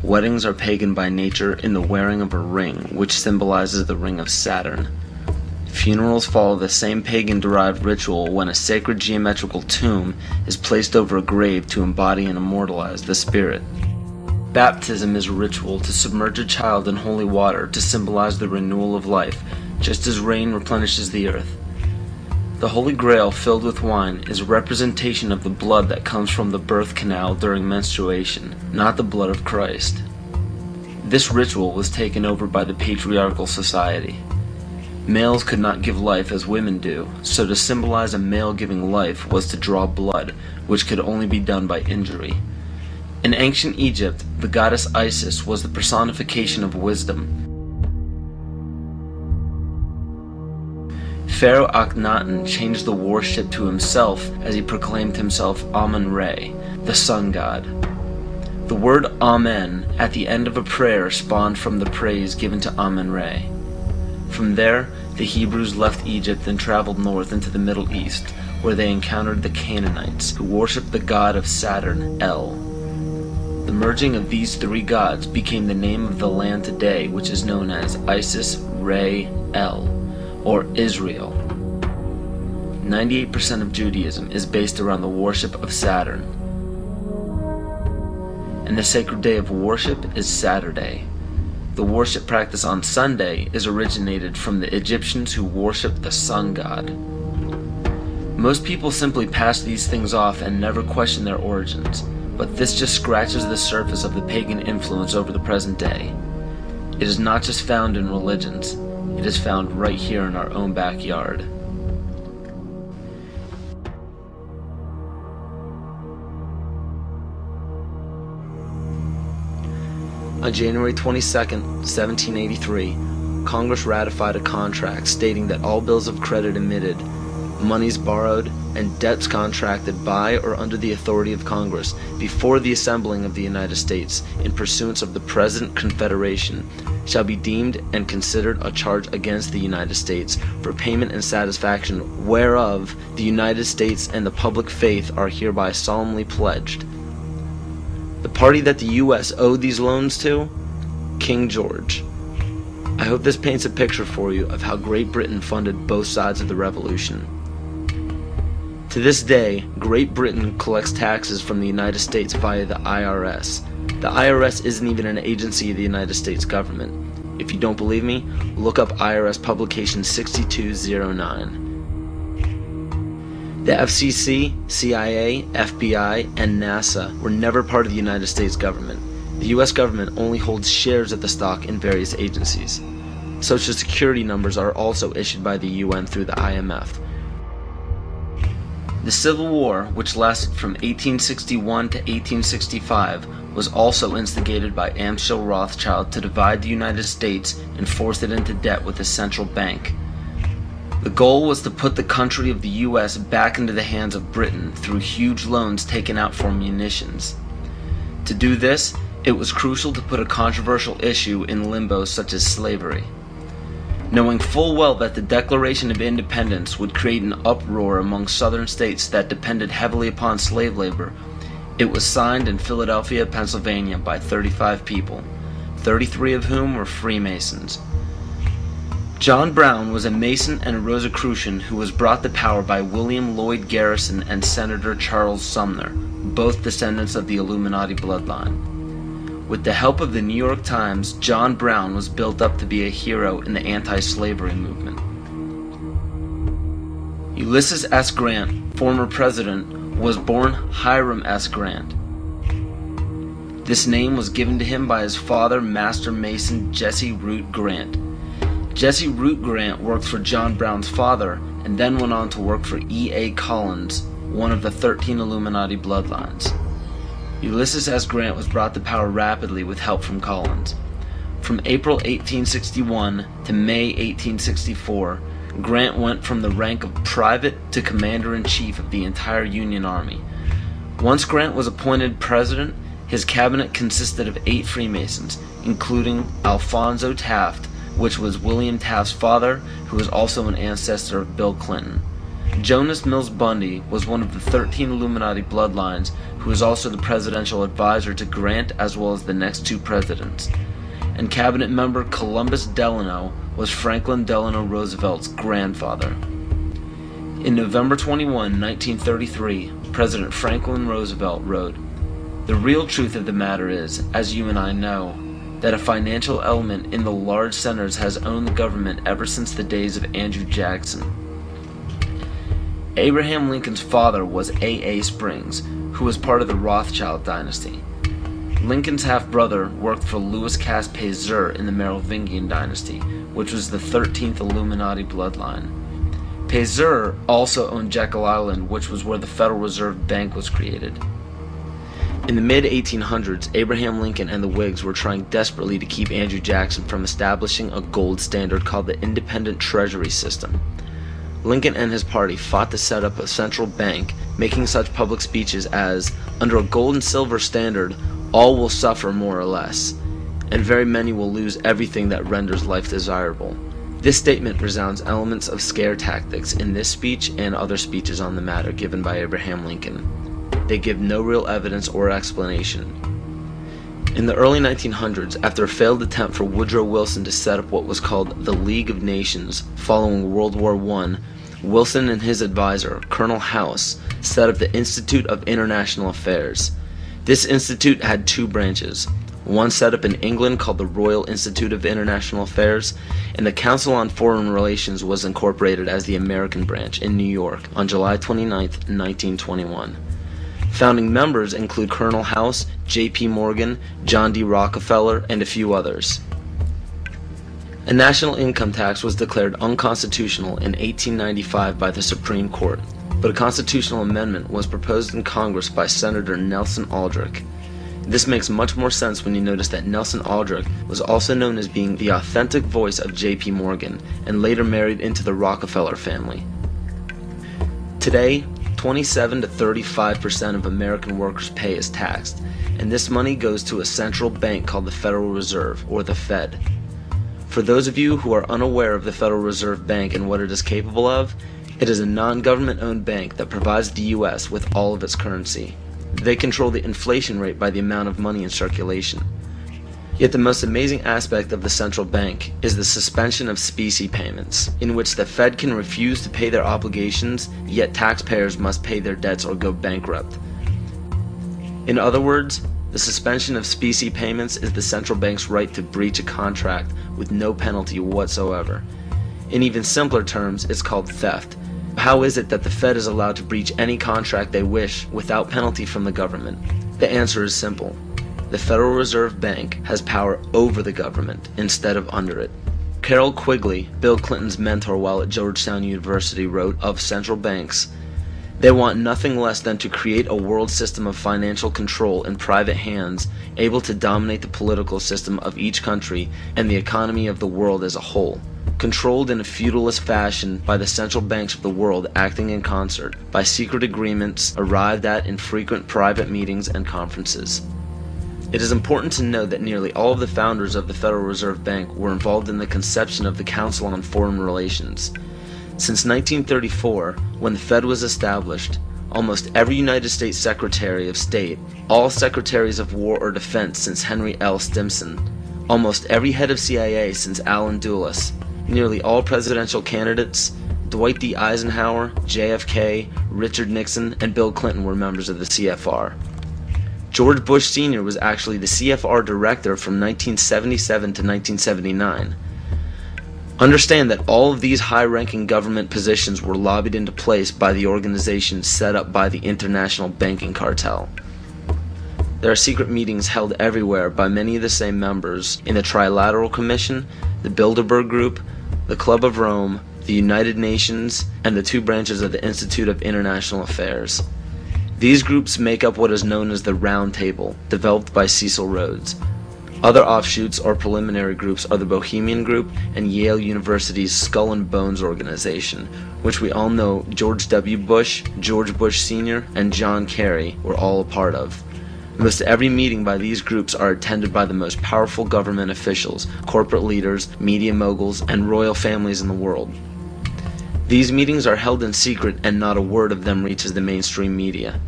Weddings are pagan by nature in the wearing of a ring, which symbolizes the ring of Saturn. Funerals follow the same pagan-derived ritual when a sacred geometrical tomb is placed over a grave to embody and immortalize the spirit. Baptism is a ritual to submerge a child in holy water to symbolize the renewal of life, just as rain replenishes the earth. The Holy Grail filled with wine is a representation of the blood that comes from the birth canal during menstruation, not the blood of Christ. This ritual was taken over by the patriarchal society. Males could not give life as women do, so to symbolize a male giving life was to draw blood, which could only be done by injury. In ancient Egypt, the goddess Isis was the personification of wisdom. Pharaoh Akhenaten changed the worship to himself as he proclaimed himself Amun-Re, the sun god. The word Amen at the end of a prayer spawned from the praise given to Amun-Re. From there, the Hebrews left Egypt and traveled north into the Middle East, where they encountered the Canaanites, who worshipped the god of Saturn, El. The merging of these three gods became the name of the land today, which is known as Isis, Re, El, or Israel. 98% of Judaism is based around the worship of Saturn. And the sacred day of worship is Saturday. The worship practice on Sunday is originated from the Egyptians who worshipped the sun god. Most people simply pass these things off and never question their origins, but this just scratches the surface of the pagan influence over the present day. It is not just found in religions, it is found right here in our own backyard. On January 22, 1783, Congress ratified a contract stating that all bills of credit emitted, monies borrowed, and debts contracted by or under the authority of Congress before the assembling of the United States in pursuance of the present Confederation shall be deemed and considered a charge against the United States for payment and satisfaction whereof the United States and the public faith are hereby solemnly pledged. The party that the U.S. owed these loans to? King George. I hope this paints a picture for you of how Great Britain funded both sides of the Revolution. To this day, Great Britain collects taxes from the United States via the IRS. The IRS isn't even an agency of the United States government. If you don't believe me, look up IRS publication 6209. The FCC, CIA, FBI, and NASA were never part of the United States government. The U.S. government only holds shares of the stock in various agencies. Social security numbers are also issued by the UN through the IMF. The Civil War, which lasted from 1861 to 1865, was also instigated by Amschel Rothschild to divide the United States and force it into debt with a central bank. The goal was to put the country of the U.S. back into the hands of Britain through huge loans taken out for munitions. To do this, it was crucial to put a controversial issue in limbo such as slavery. Knowing full well that the Declaration of Independence would create an uproar among southern states that depended heavily upon slave labor, it was signed in Philadelphia, Pennsylvania by 35 people, 33 of whom were Freemasons. John Brown was a Mason and a Rosicrucian who was brought to power by William Lloyd Garrison and Senator Charles Sumner, both descendants of the Illuminati bloodline. With the help of the New York Times, John Brown was built up to be a hero in the anti-slavery movement. Ulysses S. Grant, former president, was born Hiram S. Grant. This name was given to him by his father, Master Mason Jesse Root Grant. Jesse Root Grant worked for John Brown's father and then went on to work for E.A. Collins, one of the 13 Illuminati bloodlines. Ulysses S. Grant was brought to power rapidly with help from Collins. From April 1861 to May 1864, Grant went from the rank of private to commander-in-chief of the entire Union Army. Once Grant was appointed president, his cabinet consisted of 8 Freemasons, including Alphonso Taft, which was William Taft's father, who was also an ancestor of Bill Clinton. Jonas Mills Bundy was one of the 13 Illuminati bloodlines who was also the presidential advisor to Grant as well as the next two presidents. And cabinet member Columbus Delano was Franklin Delano Roosevelt's grandfather. In November 21, 1933, President Franklin Roosevelt wrote, "The real truth of the matter is, as you and I know, that a financial element in the large centers has owned the government ever since the days of Andrew Jackson." Abraham Lincoln's father was A.A. Springs, who was part of the Rothschild dynasty. Lincoln's half-brother worked for Louis Cass Pasteur in the Merovingian dynasty, which was the 13th Illuminati bloodline. Pasteur also owned Jekyll Island, which was where the Federal Reserve Bank was created. In the mid-1800s, Abraham Lincoln and the Whigs were trying desperately to keep Andrew Jackson from establishing a gold standard called the Independent Treasury System. Lincoln and his party fought to set up a central bank, making such public speeches as, "Under a gold and silver standard, all will suffer more or less, and very many will lose everything that renders life desirable." This statement resounds elements of scare tactics in this speech and other speeches on the matter given by Abraham Lincoln. They give no real evidence or explanation. In the early 1900s, after a failed attempt for Woodrow Wilson to set up what was called the League of Nations following World War I, Wilson and his advisor, Colonel House, set up the Institute of International Affairs. This institute had two branches. One set up in England called the Royal Institute of International Affairs, and the Council on Foreign Relations was incorporated as the American branch in New York on July 29, 1921. Founding members include Colonel House, J.P. Morgan, John D. Rockefeller, and a few others. A national income tax was declared unconstitutional in 1895 by the Supreme Court, but a constitutional amendment was proposed in Congress by Senator Nelson Aldrich. This makes much more sense when you notice that Nelson Aldrich was also known as being the authentic voice of J.P. Morgan and later married into the Rockefeller family. Today, 27 to 35% of American workers' pay is taxed, and this money goes to a central bank called the Federal Reserve, or the Fed. For those of you who are unaware of the Federal Reserve Bank and what it is capable of, it is a non-government-owned bank that provides the U.S. with all of its currency. They control the inflation rate by the amount of money in circulation. Yet the most amazing aspect of the central bank is the suspension of specie payments, in which the Fed can refuse to pay their obligations, yet taxpayers must pay their debts or go bankrupt. In other words, the suspension of specie payments is the central bank's right to breach a contract with no penalty whatsoever. In even simpler terms, it's called theft. How is it that the Fed is allowed to breach any contract they wish without penalty from the government? The answer is simple. The Federal Reserve Bank has power over the government instead of under it. Carroll Quigley, Bill Clinton's mentor while at Georgetown University, wrote of central banks, "They want nothing less than to create a world system of financial control in private hands, able to dominate the political system of each country and the economy of the world as a whole. Controlled in a feudalist fashion by the central banks of the world acting in concert, by secret agreements arrived at in frequent private meetings and conferences." It is important to note that nearly all of the founders of the Federal Reserve Bank were involved in the conception of the Council on Foreign Relations. Since 1934, when the Fed was established, almost every United States Secretary of State, all Secretaries of War or Defense since Henry L. Stimson, almost every head of CIA since Allen Dulles, nearly all presidential candidates, Dwight D. Eisenhower, JFK, Richard Nixon, and Bill Clinton were members of the CFR. George Bush Sr. was actually the CFR director from 1977 to 1979. Understand that all of these high-ranking government positions were lobbied into place by the organization set up by the International Banking Cartel. There are secret meetings held everywhere by many of the same members in the Trilateral Commission, the Bilderberg Group, the Club of Rome, the United Nations, and the two branches of the Institute of International Affairs. These groups make up what is known as the Round Table, developed by Cecil Rhodes. Other offshoots or preliminary groups are the Bohemian Group and Yale University's Skull and Bones organization, which we all know George W. Bush, George Bush Sr., and John Kerry were all a part of. Most every meeting by these groups are attended by the most powerful government officials, corporate leaders, media moguls, and royal families in the world. These meetings are held in secret and not a word of them reaches the mainstream media.